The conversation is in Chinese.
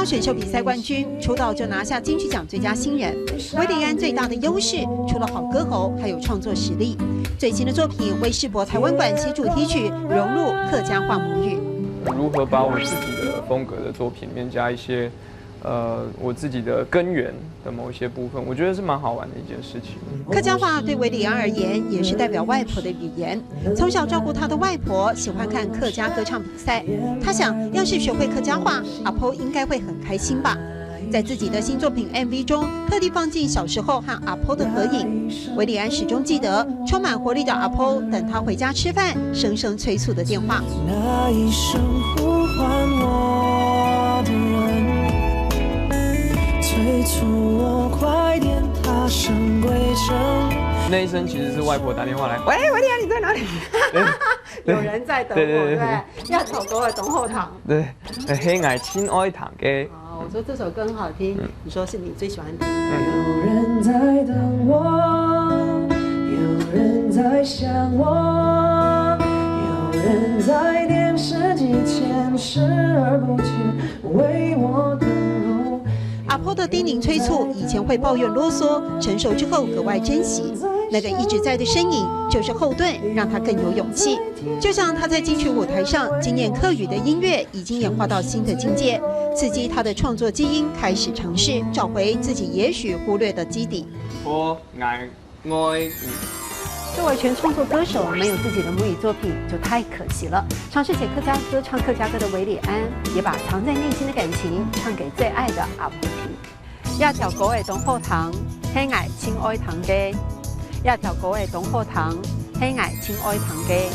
央选秀比赛冠军，出道就拿下金曲奖最佳新人。韦礼安最大的优势，除了好歌喉，还有创作实力。最新的作品为世博台湾馆写主题曲，融入客家话母语。如何把我自己的风格的作品里面加一些，我自己的根源的某一些部分，我觉得是蛮好玩的一件事情。客家话对韦礼安而言，也是代表外婆的语言。从小照顾他的外婆喜欢看客家歌唱比赛，他想，要是学会客家话，阿婆应该会很开心吧。在自己的新作品 MV 中，特地放进小时候和阿婆的合影。韦礼安始终记得充满活力的阿婆等他回家吃饭，声声催促的电话。那一声呼唤我的人，催促我快点踏上归程。那一声其实是外婆打电话来，喂，韦礼安你在哪里？有人在等我，对，要找狗儿等后堂。对，黑矮亲爱堂嘅。我说这首歌很好听，你说是你最喜欢听的。有人在等我，有人在想我，有人在电视机前视而不见，为我等候。阿婆的叮咛催促，以前会抱怨啰嗦，成熟之后格外珍惜。那个一直在的身影，就是后盾，让他更有勇气。就像他在金曲舞台上经验客语的音乐，已经演化到新的境界，刺激他的创作基因，开始尝试找回自己也许忽略的基底。我爱。作为全创作歌手，没有自己的母语作品就太可惜了。尝试写客家歌、唱客家歌的韦礼安，也把藏在内心的感情唱给最爱的阿婆听。要条狗的东后堂，黑矮亲爱堂嘅。要条狗的东后堂，黑矮亲爱堂嘅。